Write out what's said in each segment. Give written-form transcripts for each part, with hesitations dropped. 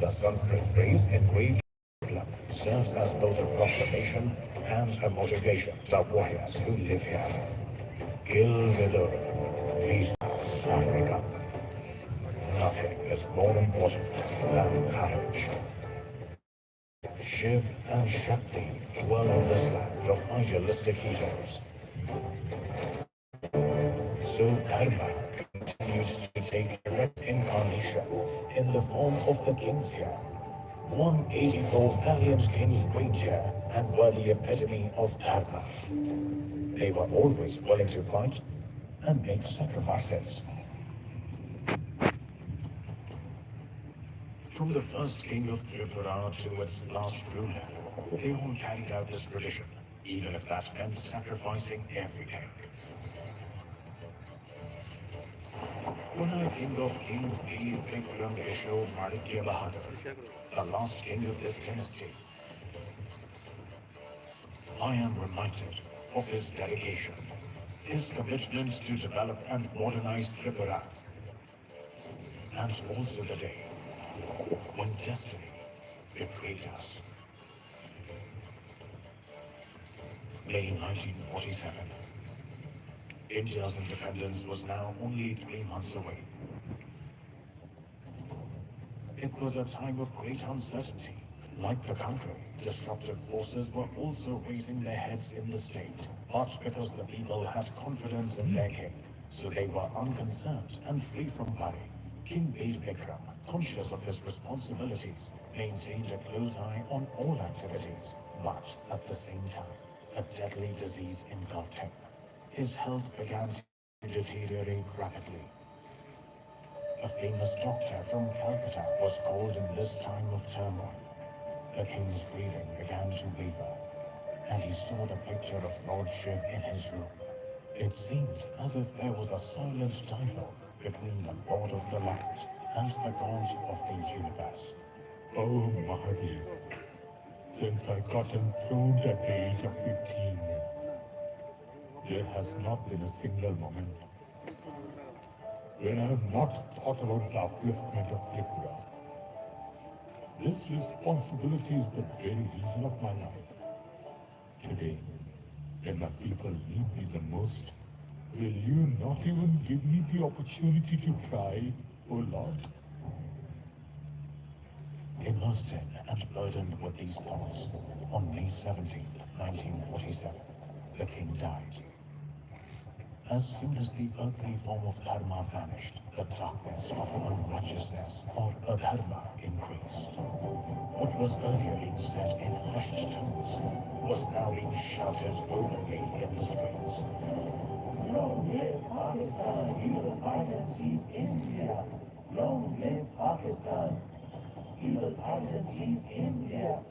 The Sanskrit phrase engraved serves as both a proclamation and a motivation. The warriors who live here. Kill wither, Veer Sarvika. Nothing is more important than courage. Shiv and Shakti dwell in this land of idealistic heroes. So Dharma continues to take direct incarnation in the form of the kings here. 184 valiant kings reigned here and were the epitome of Dharma. They were always willing to fight and make sacrifices. From the first king of Tripura to its last ruler, they all carried out this tradition, even if that meant sacrificing everything. When I think of King Veer Bikram Kishore Manikya Bahadur, the last king of this dynasty, I am reminded of his dedication, his commitment to develop and modernize Tripura, and also the day when destiny betrayed us. May 1947. India's independence was now only 3 months away. It was a time of great uncertainty. Like the country, disruptive forces were also raising their heads in the state, but because the people had confidence in their king, so they were unconcerned and free from worry. King Veer Bikram, conscious of his responsibilities, maintained a close eye on all activities, but at the same time, a deadly disease engulfed him. His health began to deteriorate rapidly. A famous doctor from Calcutta was called in this time of turmoil. The king's breathing began to waver, and he saw the picture of Lord Shiv in his room. It seemed as if there was a silent dialogue between the Lord of the land and the God of the universe. Oh, Mahadev, since I got enthroned at the age of 15, there has not been a single moment when I have not thought about the upliftment of Tripura. This responsibility is the very reason of my life. Today, when my people need me the most, will you not even give me the opportunity to try, O Lord? Immersed in and burdened with these thoughts, on May 17, 1947, the king died. As soon as the earthly form of dharma vanished, the darkness of unrighteousness or adharma increased. What was earlier being said in hushed tones was now being shouted openly in the streets. Long live Pakistan, evil fight and seize India. Long live Pakistan, evil fight and seize India.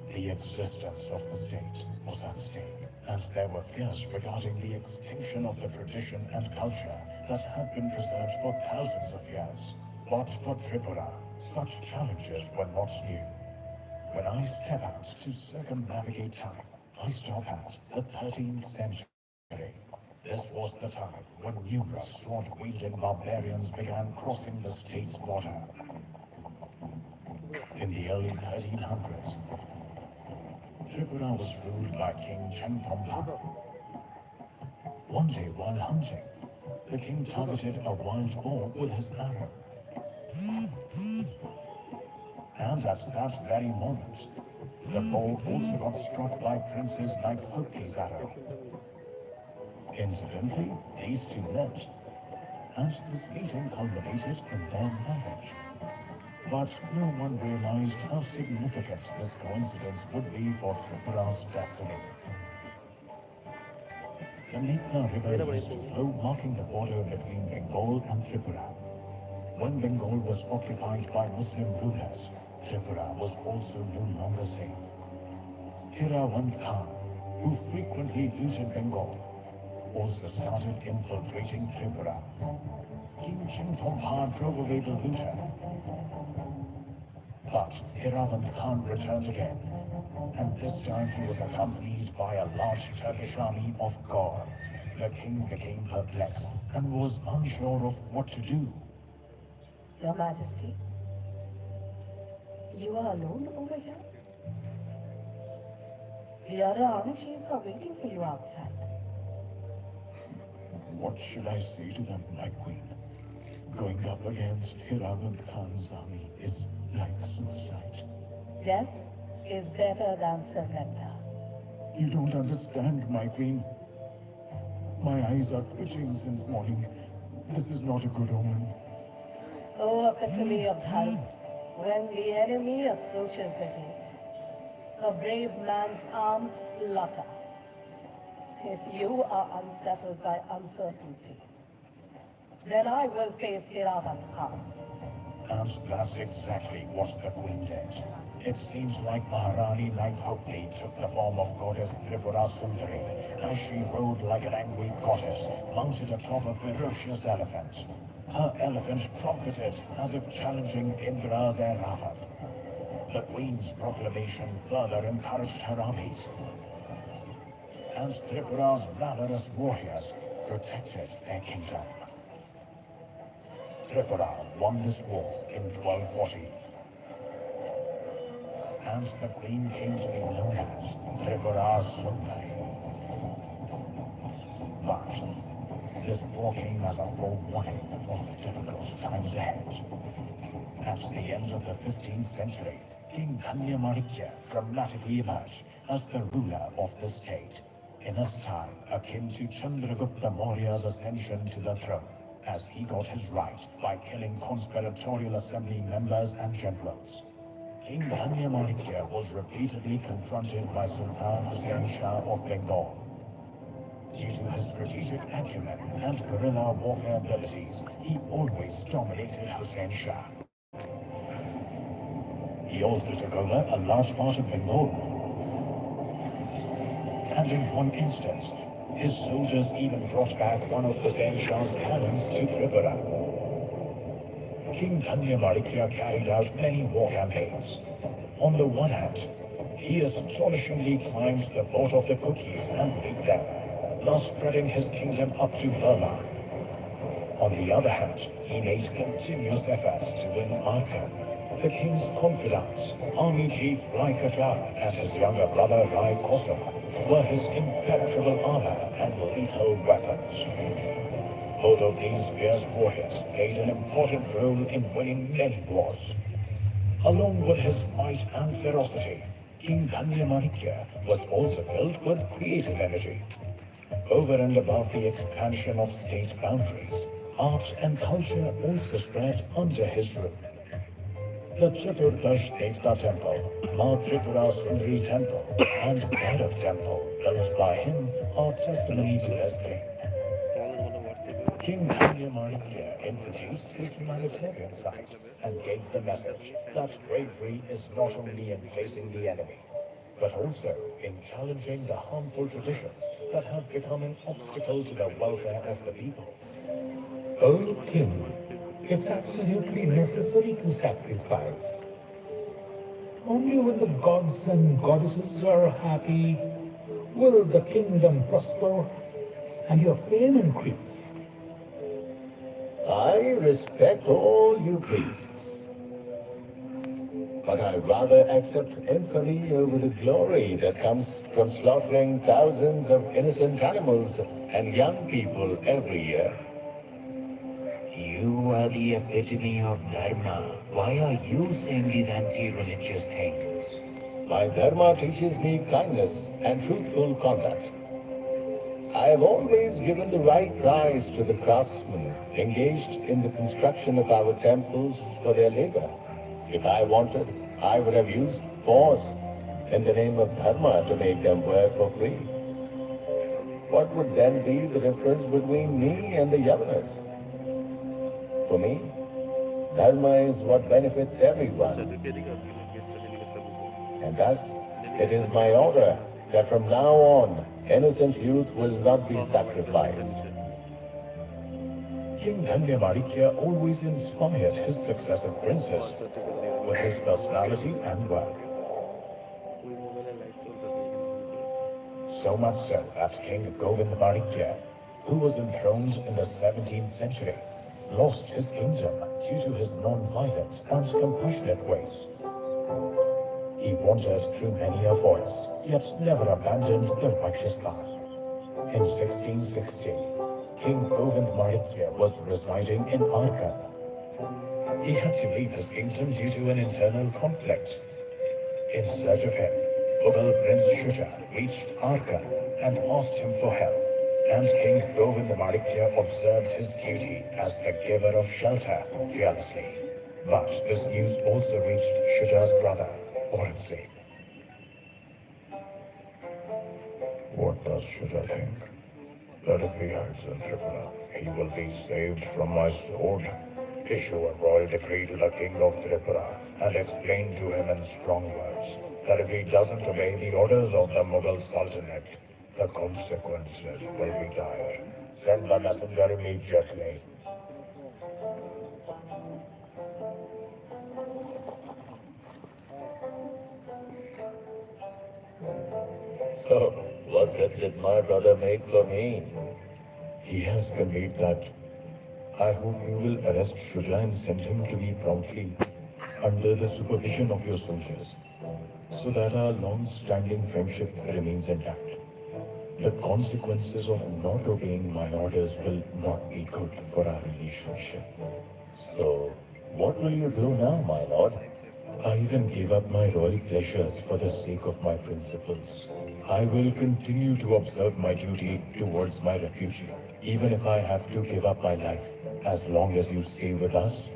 The existence of the state was at stake, and there were fears regarding the extinction of the tradition and culture that had been preserved for thousands of years. But for Tripura, such challenges were not new. When I step out to circumnavigate time, I stop at the 13th century. This was the time when numerous sword-wielding barbarians began crossing the state's border. In the early 1300s, Tripura was ruled by King Chengthompa. One day while hunting, the king targeted a wild boar with his arrow. And at that very moment, the boar also got struck by Princess Naipurti's arrow. Incidentally, these two met, and this meeting culminated in their marriage. But no one realized how significant this coincidence would be for Tripura's destiny. The Meghna River used to flow, marking the border between Bengal and Tripura. When Bengal was occupied by Muslim rulers, Tripura was also no longer safe. Hirawant Khan, who frequently looted Bengal, also started infiltrating Tripura. King Chengthompa drove away the looter. But Hirawant Khan returned again, and this time he was accompanied by a large Turkish army of Gaur. The king became perplexed and was unsure of what to do. Your Majesty, You are alone over here? The other army chiefs are waiting for you outside. What should I say to them, my queen? Going up against Hiravant Khan's army is like suicide. Death is better than surrender. You don't understand, my queen. My eyes are twitching since morning. This is not a good omen. O epitome of dharma, when the enemy approaches the gate, a brave man's arms flutter. If you are unsettled by uncertainty, then I will face Hiravant Khan. And that's exactly what the queen did. It seems like Maharani Naithokti took the form of goddess Tripura Sundari as she rode like an angry goddess, mounted atop a ferocious elephant. Her elephant trumpeted as if challenging Indra's Airavat. The queen's proclamation further encouraged her armies, and Tripura's valorous warriors protected their kingdom. Tripura won this war in 1240, and the queen came to be known as Tripura Sundari. But this war came as a forewarning of difficult times ahead. At the end of the 15th century, King Dhanyamarikya dramatically emerged as the ruler of the state, in a style akin to Chandragupta Maurya's ascension to the throne, as he got his right by killing conspiratorial assembly members and generals. King Dhanyamarikya was repeatedly confronted by Sultan Hussain Shah of Bengal. Due to his strategic acumen and guerrilla warfare abilities, he always dominated Hussain Shah. He also took over a large part of Bengal. And in one instance, his soldiers even brought back one of Hussain Shah's cannons to Tripura. King Dhanyamarikya carried out many war campaigns. On the one hand, he astonishingly climbed the fort of the Cookies and beat them, thus spreading his kingdom up to Burma. On the other hand, he made continuous efforts to win Arkan, the king's confidants. Army chief Rai Kachar and his younger brother Rai Kosa were his impenetrable armor and lethal weapons. Both of these fierce warriors played an important role in winning many wars. Along with his might and ferocity, King Dhanyamarikya was also filled with creative energy. Over and above the expansion of state boundaries, art and culture also spread under his rule. The Chaturdash Devta Temple, Ma Tripura Sundari Temple, and Bhairav Temple, built by him, are testimony to this claim. King Dhanyamarikya introduced his humanitarian side and gave the message that bravery is not only in facing the enemy, but also in challenging the harmful traditions that have become an obstacle to the welfare of the people. O king, it's absolutely necessary to sacrifice. Only when the gods and goddesses are happy will the kingdom prosper and your fame increase. I respect all you priests, but I rather accept infamy over the glory that comes from slaughtering thousands of innocent animals and young people every year. You are the epitome of Dharma. Why are you saying these anti-religious things? My Dharma teaches me kindness and truthful conduct. I have always given the right price to the craftsmen engaged in the construction of our temples for their labor. If I wanted, I would have used force in the name of Dharma to make them work for free. What would then be the difference between me and the Yavanas? For me, Dharma is what benefits everyone. And thus, it is my order that from now on, innocent youth will not be sacrificed. King Dhanyamarikya always inspired his successive princes with his personality and work. So much so that King Govindmarikya, who was enthroned in the 17th century, lost his kingdom due to his non-violent and compassionate ways. He wandered through many a forest, yet never abandoned the righteous path. In 1660, King Govind Manikya was residing in Arkan. He had to leave his kingdom due to an internal conflict. In search of him, Mughal Prince Shuja reached Arkan and asked him for help, and King Govind Manikya observed his duty as the giver of shelter fearlessly. But this news also reached Shuja's brother, Aurangzeb. What does Shuja think? That if he hides in Tripura, he will be saved from my sword? Issue a royal decree to the king of Tripura and explain to him in strong words that if he doesn't obey the orders of the Mughal Sultanate, the consequences will be dire. Send the messenger immediately. So, what threats did my brother make for me? He has conveyed that I hope you will arrest Shuja and send him to me promptly under the supervision of your soldiers, so that our long-standing friendship remains intact. The consequences of not obeying my orders will not be good for our relationship. So, what will you do now, my lord? I even gave up my royal pleasures for the sake of my principles. I will continue to observe my duty towards my refugee, even if I have to give up my life. As long as you stay with us,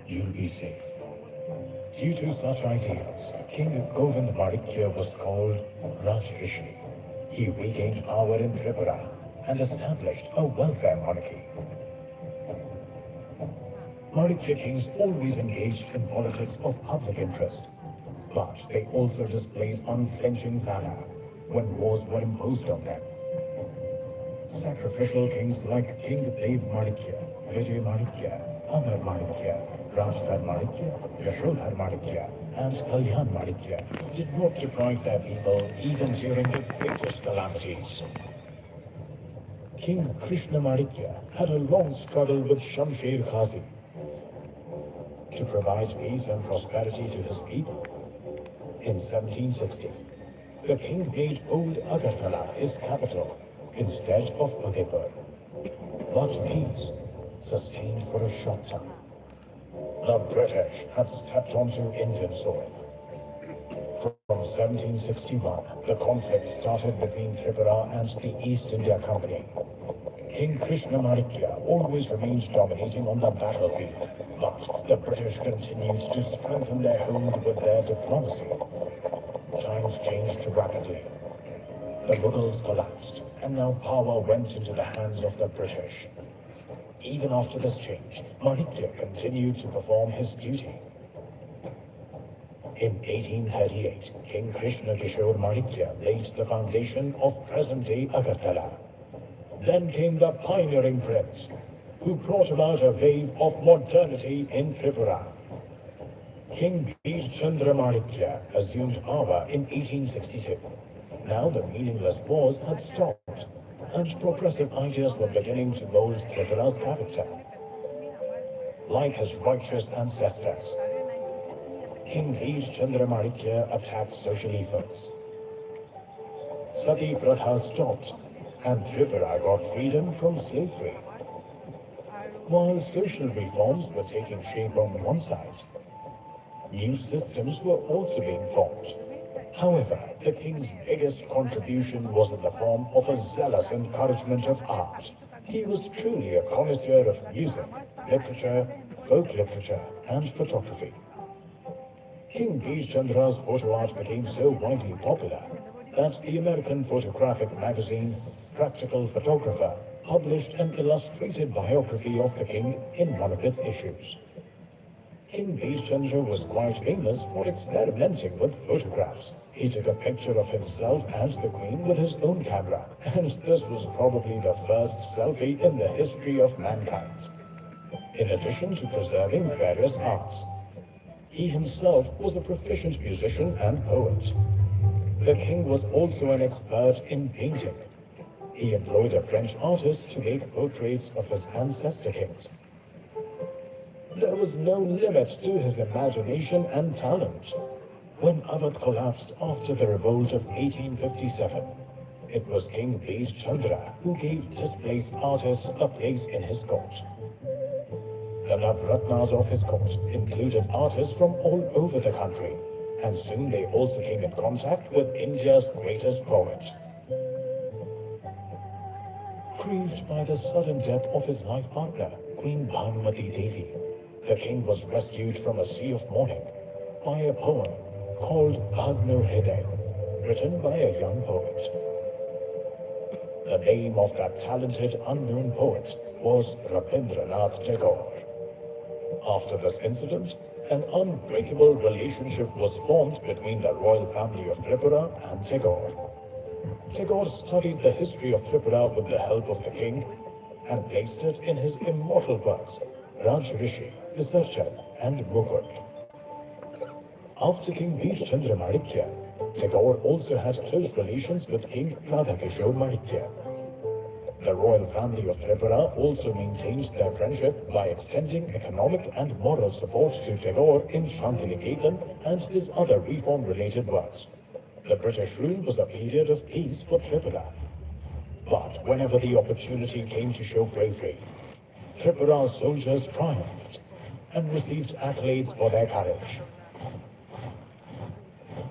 you'll be safe. Due to such ideals, King Govind Manikya was called Drishti. He regained power in Tripura and established a welfare monarchy. Manikya kings always engaged in politics of public interest, but they also displayed unflinching valor when wars were imposed on them. Sacrificial kings like King Dev Manikya, Vijay Manikya, Amar Manikya, Rajpal Manikya, Yashodhar Manikya, and Kalyan Manikya did not deprive their people even during the greatest calamities. King Krishna Manikya had a long struggle with Shamsher Ghazi to provide peace and prosperity to his people. In 1760, the king made Old Agartala his capital instead of Udaipur. But peace sustained for a short time. The British had stepped onto Indian soil. From 1761, the conflict started between Tripura and the East India Company. King Krishna Manikya always remained dominating on the battlefield, but the British continued to strengthen their hold with their diplomacy. Times changed rapidly. The Mughals collapsed, and now power went into the hands of the British. Even after this change, Manikya continued to perform his duty. In 1838, King Krishna Kishore Manikya laid the foundation of present-day Agartala. Then came the pioneering prince, who brought about a wave of modernity in Tripura. King Bir Chandra Manikya assumed power in 1862. Now the meaningless wars had stopped, and progressive ideas were beginning to mold Tripura's character. Like his righteous ancestors, King Bir Chandra Manikya attacked social evils. Sati Pratha stopped, and Tripura got freedom from slavery. While social reforms were taking shape on one side, new systems were also being formed. However, the king's biggest contribution was in the form of a zealous encouragement of art. He was truly a connoisseur of music, literature, folk literature, and photography. King Bir Chandra's photo art became so widely popular that the American photographic magazine Practical Photographer published an illustrated biography of the king in one of its issues. King Bir Chandra was quite famous for experimenting with photographs. He took a picture of himself and the queen with his own camera, and this was probably the first selfie in the history of mankind. In addition to preserving various arts, he himself was a proficient musician and poet. The king was also an expert in painting. He employed a French artist to make portraits of his ancestor kings. There was no limit to his imagination and talent. When Awadh collapsed after the revolt of 1857, it was King Bir Chandra who gave displaced artists a place in his court. The Navratnas of his court included artists from all over the country, and soon they also came in contact with India's greatest poet. Grieved by the sudden death of his life partner, Queen Bhanumati Devi, the king was rescued from a sea of mourning by a poem called Bhagno Hriday, written by a young poet. The name of that talented unknown poet was Rabindranath Tagore. After this incident, an unbreakable relationship was formed between the royal family of Tripura and Tagore. Tagore studied the history of Tripura with the help of the king and placed it in his immortal works, Rajrishi, Visarchan, and Mukud. After King Bir Chandra Manikya, Tagore also had close relations with King Radhakishore Manikya. The royal family of Tripura also maintained their friendship by extending economic and moral support to Tagore in Shantiniketan and his other reform-related works. The British rule was a period of peace for Tripura. But whenever the opportunity came to show bravery, Tripura's soldiers triumphed and received accolades for their courage.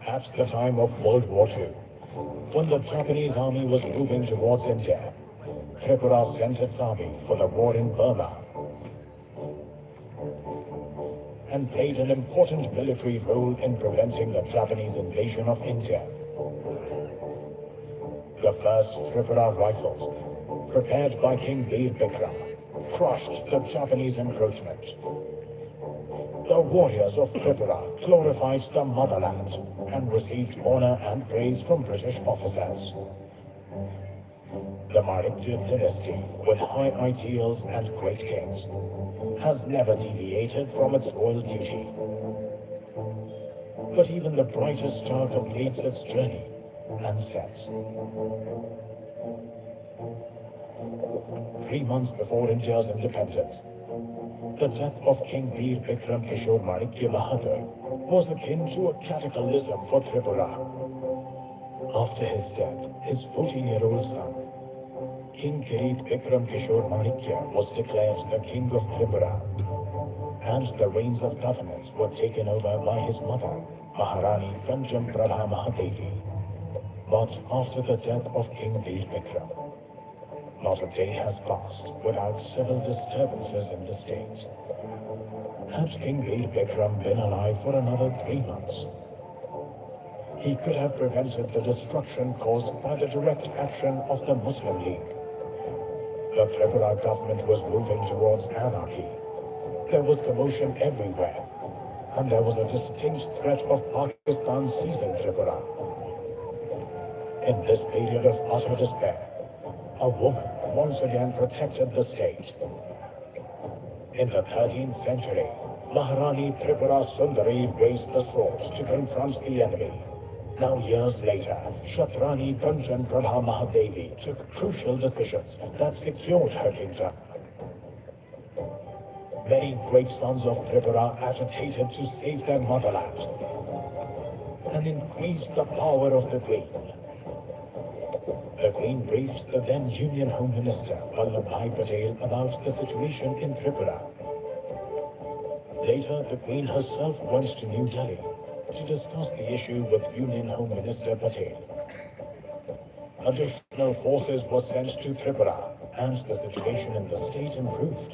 At the time of World War II, when the Japanese army was moving towards India, Tripura sent its army for the war in Burma and played an important military role in preventing the Japanese invasion of India. The first Tripura rifles, prepared by King Bir Bikram, crushed the Japanese encroachment. The warriors of Tripura glorified the motherland and received honor and praise from British officers. The Maurya dynasty, with high ideals and great kings, has never deviated from its royal duty. But even the brightest star completes its journey and sets. 3 months before India's independence, the death of King Bir Bikram Kishore Manikya Bahadur was akin to a cataclysm for Tripura. After his death, his 14-year-old son, King Kirit Bikram Kishore Manikya, was declared the King of Tripura, and the reins of governance were taken over by his mother, Maharani Kanjan Prabha Mahadevi. But after the death of King Bir Bikram, not a day has passed without civil disturbances in the state. Had King Bir Bikram been alive for another 3 months, he could have prevented the destruction caused by the direct action of the Muslim League. The Tripura government was moving towards anarchy. There was commotion everywhere, and there was a distinct threat of Pakistan seizing Tripura. In this period of utter despair, a woman once again protected the state. In the 13th century, Maharani Tripura Sundari raised the sword to confront the enemy. Now years later, Kshatrani Kanjan Prabha Mahadevi took crucial decisions that secured her kingdom. Many great sons of Tripura agitated to save their motherland and increased the power of the Queen. The Queen briefed the then Union Home Minister Vallabhbhai Patel about the situation in Tripura. Later, the Queen herself went to New Delhi to discuss the issue with Union Home Minister Patel. Additional forces were sent to Tripura, and the situation in the state improved.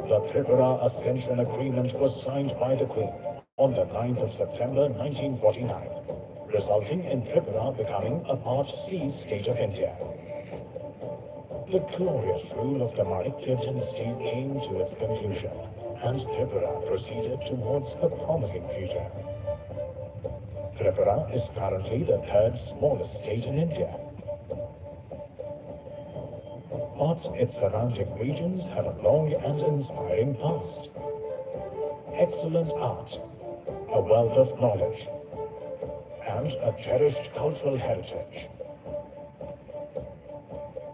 The Tripura Ascension Agreement was signed by the Queen on the 9th of September 1949, resulting in Tripura becoming a Part C state of India. The glorious rule of the Maurya dynasty came to its conclusion, and Tripura proceeded towards a promising future. Tripura is currently the 3rd smallest state in India, but its surrounding regions have a long and inspiring past. Excellent art, a wealth of knowledge, and a cherished cultural heritage.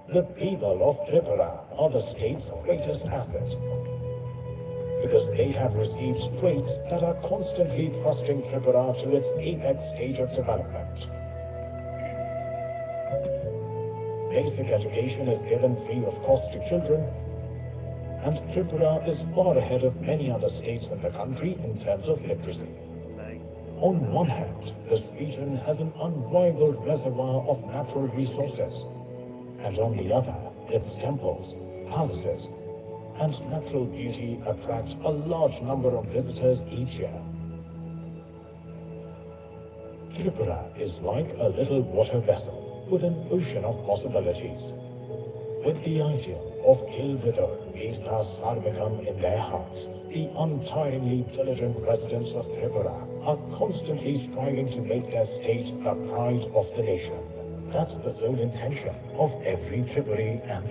The people of Tripura are the state's greatest asset. because they have received traits that are constantly thrusting Tripura to its apex stage of development. Basic education is given free of cost to children, and Tripura is far ahead of many other states in the country in terms of literacy. On one hand, this region has an unrivaled reservoir of natural resources, and on the other, its temples, palaces, and natural beauty attract a large number of visitors each year. Tripura is like a little water vessel with an ocean of possibilities. With the ideal of Kilvidor Virta Sarvagam in their hearts, the untiringly diligent residents of Tripura are constantly striving to make their state the pride of the nation. That's the sole intention of every Tripuri and